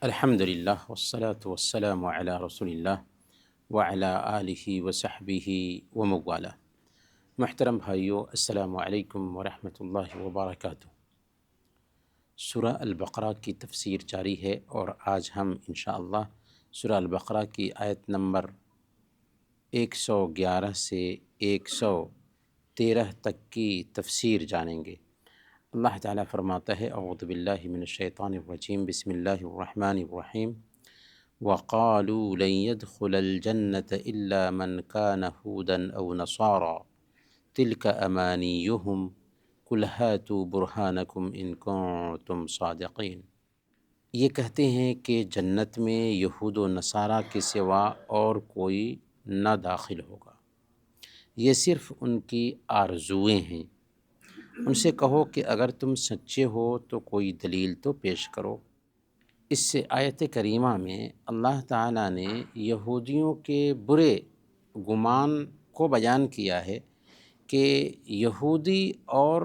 الحمد للہ والصلاة والسلام علی رسول اللہ وعلی آلہ وصحبہ وموالہ۔ محترم بھائیو، السلام علیکم ورحمۃ اللہ وبرکاتہ۔ سورہ البقرہ کی تفسیر جاری ہے اور آج ہم انشاءاللہ سورہ البقرہ کی آیت نمبر 111 سے 113 تک کی تفسیر جانیں گے۔ اللہ تعالیٰ فرماتا ہے اعوذ باللہ من الشیطان الرجیم، بسم اللہ الرحمن الرحیم۔ وَقَالُوا لَن يَدْخُلَ الْجَنَّةَ إِلَّا مَنْ كَانَ هُودًا أَوْ نَصَارَىٰ تِلْكَ أَمَانِيُّهُمْ قُلْ هَاتُوا بُرْهَانَكُمْ إِن كُنتُمْ صَادِقِينَ۔ یہ کہتے ہیں کہ جنت میں یہود و نصارہ کے سوا اور کوئی نہ داخل ہوگا، یہ صرف ان کی آرزوئیں ہیں۔ ان سے کہو کہ اگر تم سچے ہو تو کوئی دلیل تو پیش کرو۔ اس سے آیت کریمہ میں اللہ تعالیٰ نے یہودیوں کے برے گمان کو بیان کیا ہے کہ یہودی اور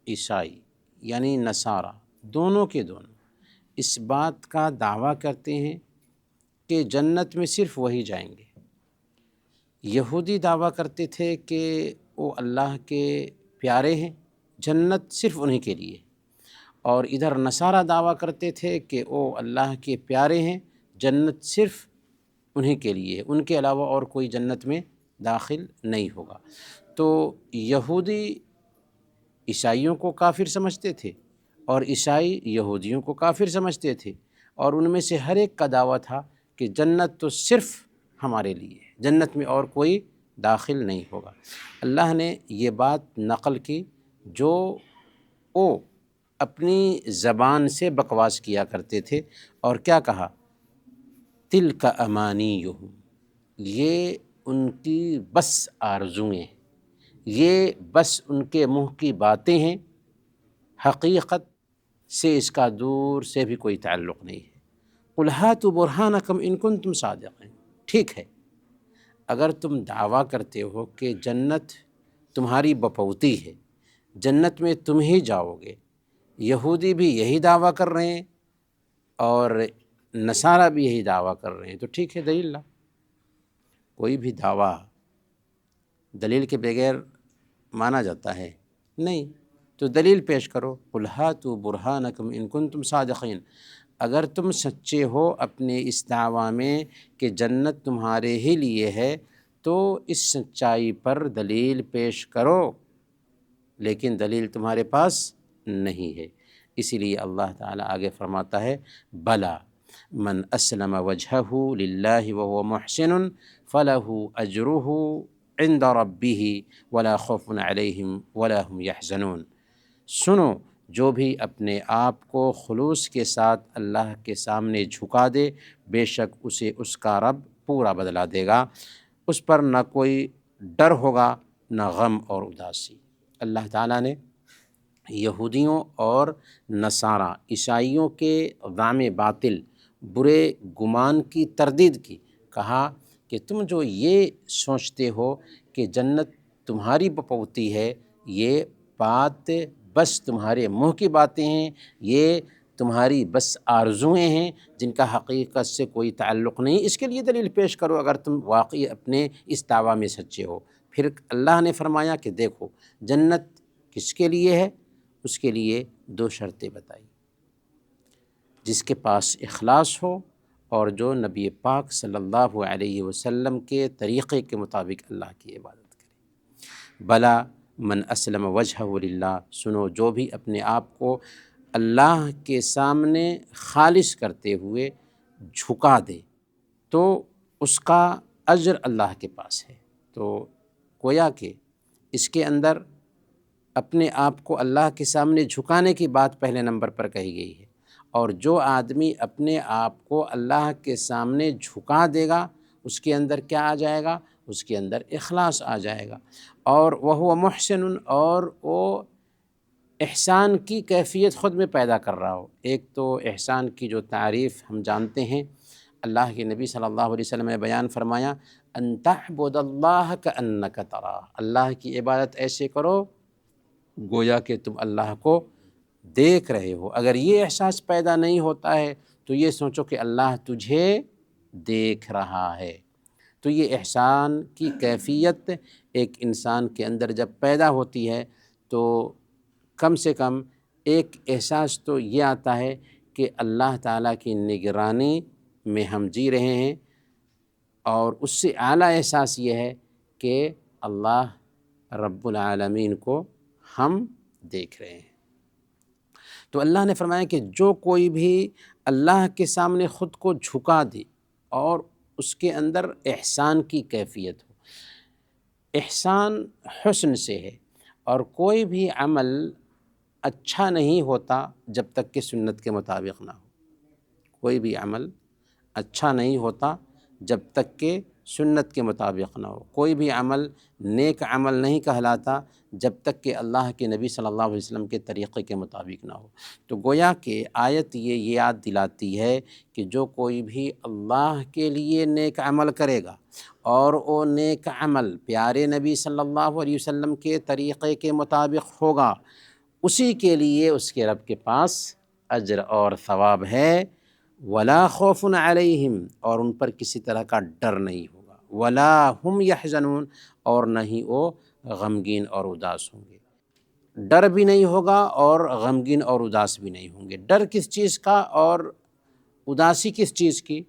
عیسائی یعنی نصارہ دونوں کے دونوں اس بات کا دعویٰ کرتے ہیں کہ جنت میں صرف وہی جائیں گے۔ یہودی دعویٰ کرتے تھے کہ وہ اللہ کے پیارے ہیں، جنت صرف انہی کے لیے، اور ادھر نصارہ دعویٰ کرتے تھے کہ وہ اللہ کے پیارے ہیں، جنت صرف انہی کے لیے، ان کے علاوہ اور کوئی جنت میں داخل نہیں ہوگا۔ تو یہودی عیسائیوں کو کافر سمجھتے تھے اور عیسائی یہودیوں کو کافر سمجھتے تھے، اور ان میں سے ہر ایک کا دعویٰ تھا کہ جنت تو صرف ہمارے لیے ہے، جنت میں اور کوئی داخل نہیں ہوگا۔ اللہ نے یہ بات نقل کی جو وہ اپنی زبان سے بکواس کیا کرتے تھے، اور کیا کہا؟ تِلْکَ أَمَانِيُّهُمْ، یہ ان کی بس آرزوئیں، یہ بس ان کے منہ کی باتیں ہیں، حقیقت سے اس کا دور سے بھی کوئی تعلق نہیں ہے۔ قُلْ هَاتُوا بُرْهَانَكُمْ إِن كُنتُمْ صَادِقِينَ، ٹھیک ہے اگر تم دعویٰ کرتے ہو کہ جنت تمہاری بپوتی ہے، جنت میں تم ہی جاؤ گے، یہودی بھی یہی دعویٰ کر رہے ہیں اور نصارہ بھی یہی دعویٰ کر رہے ہیں، تو ٹھیک ہے دلیل لا۔ کوئی بھی دعویٰ دلیل کے بغیر مانا جاتا ہے نہیں، تو دلیل پیش کرو۔ قُلْ هَاتُوا بُرْهَانَكُمْ إِن كُنتُمْ صَادِقِينَ، اگر تم سچے ہو اپنے اس دعویٰ میں کہ جنت تمہارے ہی لیے ہے تو اس سچائی پر دلیل پیش کرو، لیکن دلیل تمہارے پاس نہیں ہے۔ اسی لیے اللہ تعالیٰ آگے فرماتا ہے بلا من اسلم وجہہ للہ وہو محسن فلہ اجرہ عند ربہ ولا خوف علیہم ولا هم یحزنون۔ سنو، جو بھی اپنے آپ کو خلوص کے ساتھ اللہ کے سامنے جھکا دے، بے شک اسے اس کا رب پورا بدلہ دے گا، اس پر نہ کوئی ڈر ہوگا نہ غم اور اداسی۔ اللہ تعالیٰ نے یہودیوں اور نصارہ عیسائیوں کے عوام باطل برے گمان کی تردید کی، کہا کہ تم جو یہ سوچتے ہو کہ جنت تمہاری بپوتی ہے، یہ بات بس تمہارے منہ کی باتیں ہیں، یہ تمہاری بس آرزوئیں ہیں جن کا حقیقت سے کوئی تعلق نہیں۔ اس کے لیے دلیل پیش کرو اگر تم واقعی اپنے اس دعویٰ میں سچے ہو۔ پھر اللہ نے فرمایا کہ دیکھو جنت کس کے لیے ہے، اس کے لیے دو شرطیں بتائی، جس کے پاس اخلاص ہو اور جو نبی پاک صلی اللہ علیہ وسلم کے طریقے کے مطابق اللہ کی عبادت کرے۔ بلا من اسلم وجہہ للہ، سنو جو بھی اپنے آپ کو اللہ کے سامنے خالص کرتے ہوئے جھکا دے تو اس کا اجر اللہ کے پاس ہے۔ تو گویا کہ اس کے اندر اپنے آپ کو اللہ کے سامنے جھکانے کی بات پہلے نمبر پر کہی گئی ہے، اور جو آدمی اپنے آپ کو اللہ کے سامنے جھکا دے گا اس کے اندر کیا آ جائے گا؟ اس کے اندر اخلاص آ جائے گا، اور وہ محسن، اور وہ احسان کی کیفیت خود میں پیدا کر رہا ہو۔ ایک تو احسان کی جو تعریف ہم جانتے ہیں، اللہ کے نبی صلی اللہ علیہ وسلم نے بیان فرمایا ان تعبد اللہ کأنک تراہ، اللہ کی عبادت ایسے کرو گویا کہ تم اللہ کو دیکھ رہے ہو۔ اگر یہ احساس پیدا نہیں ہوتا ہے تو یہ سوچو کہ اللہ تجھے دیکھ رہا ہے۔ تو یہ احسان کی کیفیت ایک انسان کے اندر جب پیدا ہوتی ہے تو کم سے کم ایک احساس تو یہ آتا ہے کہ اللہ تعالیٰ کی نگرانی میں ہم جی رہے ہیں، اور اس سے اعلیٰ احساس یہ ہے کہ اللہ رب العالمین کو ہم دیکھ رہے ہیں۔ تو اللہ نے فرمایا کہ جو کوئی بھی اللہ کے سامنے خود کو جھکا دے اور اس کے اندر احسان کی کیفیت ہو، احسان حسن سے ہے، اور کوئی بھی عمل اچھا نہیں ہوتا جب تک کہ سنت کے مطابق نہ ہو۔ کوئی بھی عمل اچھا نہیں ہوتا جب تک کہ سنت کے مطابق نہ ہو۔ کوئی بھی عمل نیک عمل نہیں کہلاتا جب تک کہ اللہ کے نبی صلی اللہ علیہ وسلم کے طریقے کے مطابق نہ ہو۔ تو گویا کہ آیت یہ یاد دلاتی ہے کہ جو کوئی بھی اللہ کے لیے نیک عمل کرے گا اور وہ نیک عمل پیارے نبی صلی اللہ علیہ وسلم کے طریقے کے مطابق ہوگا، اسی کے لیے اس کے رب کے پاس اجر اور ثواب ہے۔ ولا خوف علیہم، اور ان پر کسی طرح کا ڈر نہیں ہوگا، ولا ہم یحزنون، اور نہ ہی وہ غمگین اور اداس ہوں گے۔ ڈر بھی نہیں ہوگا اور غمگین اور اداس بھی نہیں ہوں گے۔ ڈر کس چیز کا اور اداسی کس چیز کی؟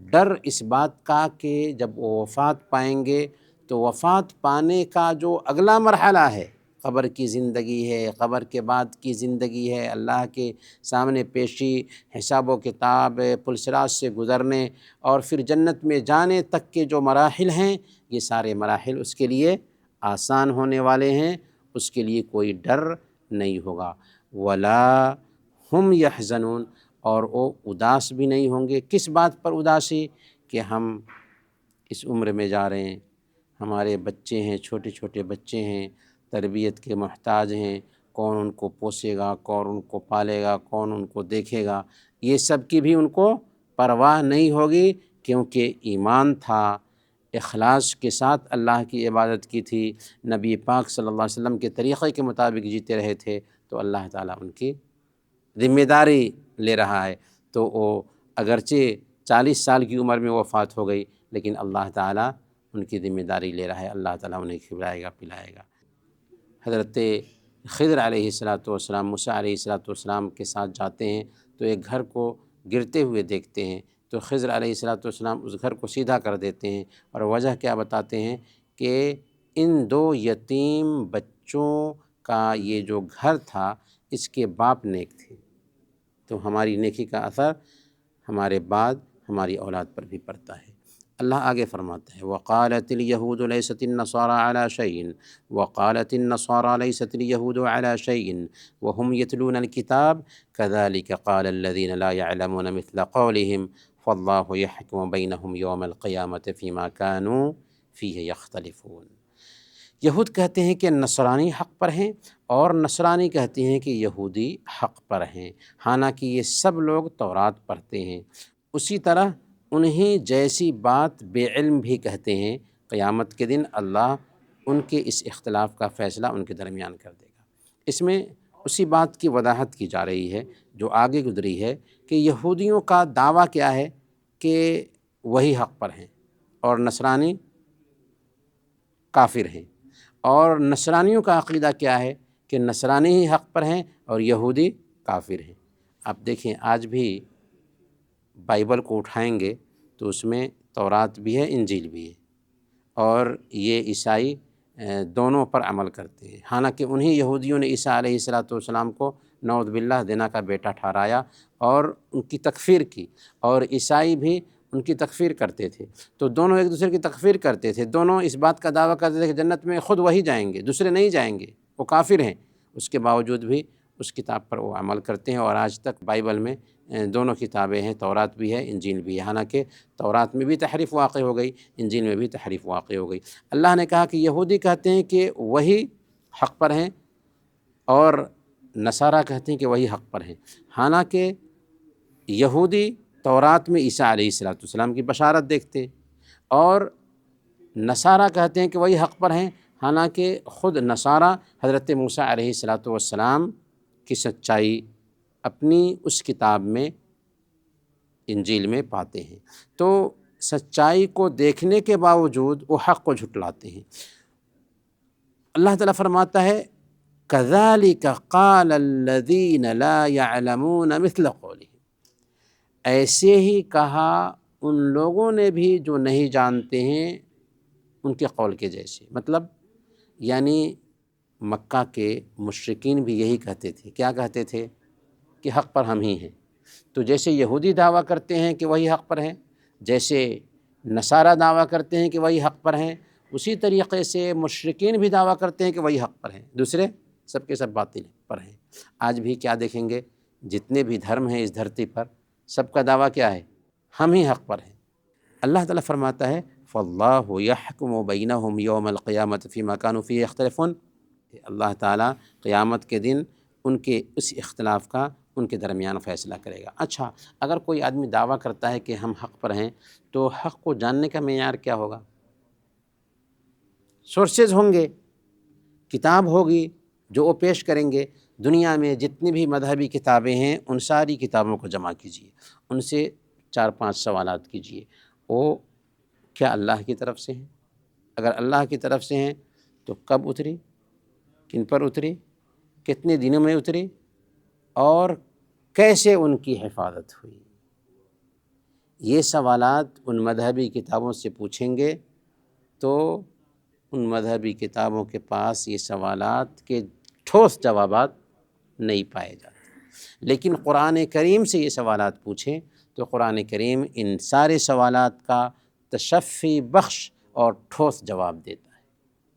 ڈر اس بات کا کہ جب وہ وفات پائیں گے تو وفات پانے کا جو اگلا مرحلہ ہے، قبر کی زندگی ہے، قبر کے بعد کی زندگی ہے، اللہ کے سامنے پیشی، حساب و کتاب، پلسرات سے گزرنے اور پھر جنت میں جانے تک کے جو مراحل ہیں، یہ سارے مراحل اس کے لیے آسان ہونے والے ہیں، اس کے لیے کوئی ڈر نہیں ہوگا۔ ولا ہم یحزنون، اور وہ اداس بھی نہیں ہوں گے۔ کس بات پر اداسی؟ کہ ہم اس عمر میں جا رہے ہیں، ہمارے بچے ہیں، چھوٹے چھوٹے بچے ہیں، تربیت کے محتاج ہیں، کون ان کو پوسے گا، کون ان کو پالے گا، کون ان کو دیکھے گا، یہ سب کی بھی ان کو پرواہ نہیں ہوگی، کیونکہ ایمان تھا، اخلاص کے ساتھ اللہ کی عبادت کی تھی، نبی پاک صلی اللہ علیہ وسلم کے طریقے کے مطابق جیتے رہے تھے، تو اللہ تعالیٰ ان کی ذمہ داری لے رہا ہے۔ تو وہ اگرچہ 40 سال کی عمر میں وفات ہو گئی، لیکن اللہ تعالیٰ ان کی ذمہ داری لے رہا ہے، اللہ تعالیٰ انہیں کھلائے گا پلائے گا۔ حضرت خضر علیہ السلام موسیٰ علیہ السلام کے ساتھ جاتے ہیں تو ایک گھر کو گرتے ہوئے دیکھتے ہیں، تو خضر علیہ السلام اس گھر کو سیدھا کر دیتے ہیں، اور وجہ کیا بتاتے ہیں کہ ان 2 یتیم بچوں کا یہ جو گھر تھا اس کے باپ نیک تھے، تو ہماری نیکی کا اثر ہمارے بعد ہماری اولاد پر بھی پڑتا ہے۔ اللہ آگے فرماتا ہے وَقَالَتِ الْيَهُودُ لَيْسَتِ النَّصَارَىٰ عَلَىٰ شَيْءٍ وَقَالَتِ النَّصَارَىٰ لَيْسَتِ الْيَهُودُ عَلَىٰ شَيْءٍ وَهُمْ يَتْلُونَ الْكِتَابَ كَذَٰلِكَ قَالَ الَّذِينَ لَا يَعْلَمُونَ مِثْلَ قَوْلِهِمْ فَاللَّهُ يَحْكُمُ بَيْنَهُمْ يَوْمَ الْقِيَامَةِ فِيمَا كَانُوا فِيهِ يَخْتَلِفُونَ۔ یہود کہتے ہیں کہ نصرانی حق پر ہیں، اور نصرانی کہتے ہیں کہ یہودی حق پر ہیں، حالانکہ یہ سب لوگ تورات پڑھتے ہیں۔ اسی طرح انہیں جیسی بات بے علم بھی کہتے ہیں، قیامت کے دن اللہ ان کے اس اختلاف کا فیصلہ ان کے درمیان کر دے گا۔ اس میں اسی بات کی وضاحت کی جا رہی ہے جو آگے گزری ہے کہ یہودیوں کا دعویٰ کیا ہے کہ وہی حق پر ہیں اور نصرانی کافر ہیں، اور نصرانیوں کا عقیدہ کیا ہے کہ نصرانی ہی حق پر ہیں اور یہودی کافر ہیں۔ آپ دیکھیں آج بھی بائبل کو اٹھائیں گے تو اس میں تورات بھی ہے، انجیل بھی ہے، اور یہ عیسائی دونوں پر عمل کرتے ہیں، حالانکہ انہی یہودیوں نے عیسیٰ علیہ السلام کو نعوذ باللہ دینا کا بیٹا ٹھہرایا اور ان کی تکفیر کی، اور عیسائی بھی ان کی تکفیر کرتے تھے۔ تو دونوں ایک دوسرے کی تکفیر کرتے تھے، دونوں اس بات کا دعویٰ کرتے تھے کہ جنت میں خود وہی جائیں گے، دوسرے نہیں جائیں گے، وہ کافر ہیں، اس کے باوجود بھی اس کتاب پر وہ عمل کرتے ہیں، اور آج تک بائبل میں دونوں کتابیں ہیں، تورات بھی ہے، انجیل بھی ہے، حالانکہ تورات میں بھی تحریف واقع ہو گئی، انجیل میں بھی تحریف واقع ہو گئی۔ اللہ نے کہا کہ یہودی کہتے ہیں کہ وہی حق پر ہیں، اور نصارہ کہتے ہیں کہ وہی حق پر ہیں، حالانکہ یہودی تورات میں عیسیٰ علیہ السلام کی بشارت دیکھتے، اور نصارہ کہتے ہیں کہ وہی حق پر ہیں، حالانکہ خود نصارہ حضرت موسیٰ علیہ السلام کی سچائی اپنی اس کتاب میں انجیل میں پاتے ہیں۔ تو سچائی کو دیکھنے کے باوجود وہ حق کو جھٹلاتے ہیں۔ اللہ تعالیٰ فرماتا ہے كَذَلِكَ قَالَ الَّذِينَ لَا يَعْلَمُونَ مِثْلَ قَوْلِهِمْ، ایسے ہی کہا ان لوگوں نے بھی جو نہیں جانتے ہیں ان کے قول کے جیسے۔ مطلب یعنی مکہ کے مشرکین بھی یہی کہتے تھے۔ کیا کہتے تھے؟ کہ حق پر ہم ہی ہیں۔ تو جیسے یہودی دعویٰ کرتے ہیں کہ وہی حق پر ہیں، جیسے نصارہ دعویٰ کرتے ہیں کہ وہی حق پر ہیں، اسی طریقے سے مشرکین بھی دعویٰ کرتے ہیں کہ وہی حق پر ہیں، دوسرے سب کے سب باطل پر ہیں۔ آج بھی کیا دیکھیں گے، جتنے بھی دھرم ہیں اس دھرتی پر، سب کا دعویٰ کیا ہے؟ ہم ہی حق پر ہیں۔ اللہ تعالیٰ فرماتا ہے فَاللَّهُ يَحْكُمُ بَيْنَهُمْ يَوْمَ الْقِيَامَةِ فِيمَا كَانُوا فِيهِ يَخْتَلِفُونَ، اللہ تعالیٰ قیامت کے دن ان کے اس اختلاف کا ان کے درمیان فیصلہ کرے گا۔ اچھا، اگر کوئی آدمی دعویٰ کرتا ہے کہ ہم حق پر ہیں تو حق کو جاننے کا معیار کیا ہوگا؟ سورسز ہوں گے، کتاب ہوگی جو وہ پیش کریں گے۔ دنیا میں جتنی بھی مذہبی کتابیں ہیں ان ساری کتابوں کو جمع کیجیے، ان سے 4-5 سوالات کیجیے، وہ کیا اللہ کی طرف سے ہیں؟ اگر اللہ کی طرف سے ہیں تو کب اتری، کن پر اتری، کتنے دنوں میں اتری، اور کیسے ان کی حفاظت ہوئی؟ یہ سوالات ان مذہبی کتابوں سے پوچھیں گے تو ان مذہبی کتابوں کے پاس یہ سوالات کے ٹھوس جوابات نہیں پائے جاتے۔ لیکن قرآن کریم سے یہ سوالات پوچھیں تو قرآن کریم ان سارے سوالات کا تشفی بخش اور ٹھوس جواب دیتا ہے۔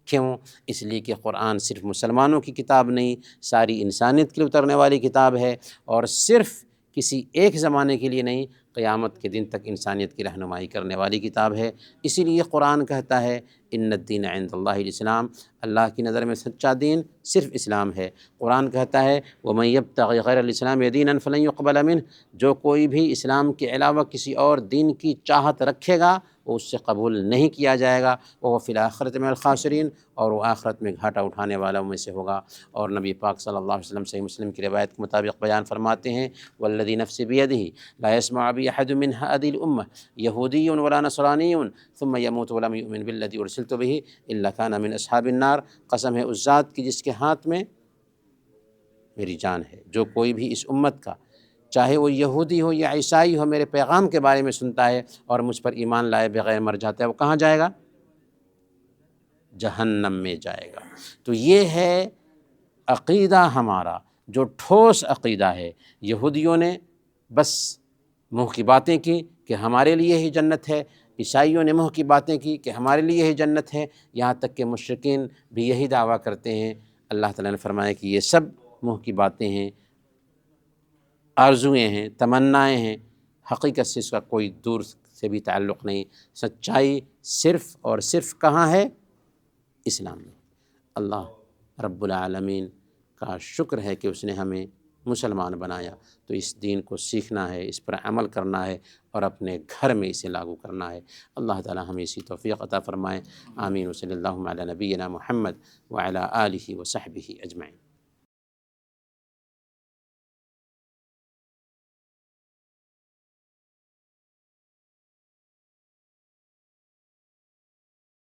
کیوں؟ اس لیے کہ قرآن صرف مسلمانوں کی کتاب نہیں، ساری انسانیت کے لیے اترنے والی کتاب ہے، اور صرف کسی ایک زمانے کے لیے نہیں، قیامت کے دن تک انسانیت کی رہنمائی کرنے والی کتاب ہے۔ اسی لیے قرآن کہتا ہے ان الدین عند اللہ الاسلام، اللہ کی نظر میں سچا دین صرف اسلام ہے۔ قرآن کہتا ہے وَمَن يَبْتَغِ غَيْرَ الْإِسْلَامِ دِينًا فَلَن يُقْبَلَ مِنْهُ، جو کوئی بھی اسلام کے علاوہ کسی اور دین کی چاہت رکھے گا وہ اس سے قبول نہیں کیا جائے گا، وہ فی الآخرۃ من الخاسرین، اور وہ آخرت میں گھاٹا اٹھانے والوں میں سے ہوگا۔ اور نبی پاک صلی اللہ علیہ وسلم صحیح مسلم کی روایت کے مطابق بیان فرماتے ہیں والذی نفسی بیدہ لا يسمع بی احد من هذه الامة یہودی ولا نصرانی ثم يموت ولم يؤمن بالذی ارسلت به الا كان من اصحاب النار، قسم ہے اس ذات کی جس کے ہاتھ میں میری جان ہے، جو کوئی بھی اس امت کا چاہے وہ یہودی ہو یا عیسائی ہو میرے پیغام کے بارے میں سنتا ہے اور مجھ پر ایمان لائے بغیر مر جاتا ہے، وہ کہاں جائے گا؟ جہنم میں جائے گا۔ تو یہ ہے عقیدہ ہمارا، جو ٹھوس عقیدہ ہے۔ یہودیوں نے بس منہ کی باتیں کی کہ ہمارے لیے ہی جنت ہے، عیسائیوں نے منہ کی باتیں کی کہ ہمارے لیے ہی جنت ہے، یہاں تک کہ مشرکین بھی یہی دعویٰ کرتے ہیں۔ اللہ تعالیٰ نے فرمایا کہ یہ سب منہ کی باتیں ہیں، آرزوئیں ہیں، تمنائیں ہیں، حقیقت سے اس کا کوئی دور سے بھی تعلق نہیں۔ سچائی صرف اور صرف کہاں ہے؟ اسلام میں۔ اللہ رب العالمین کا شکر ہے کہ اس نے ہمیں مسلمان بنایا، تو اس دین کو سیکھنا ہے، اس پر عمل کرنا ہے اور اپنے گھر میں اسے لاگو کرنا ہے۔ اللہ تعالی ہمیں اسی توفیق عطا فرمائے۔ آمین۔ وصلی اللہ علی نبینا محمد وعلی آلہ وصحبہ اجمعین۔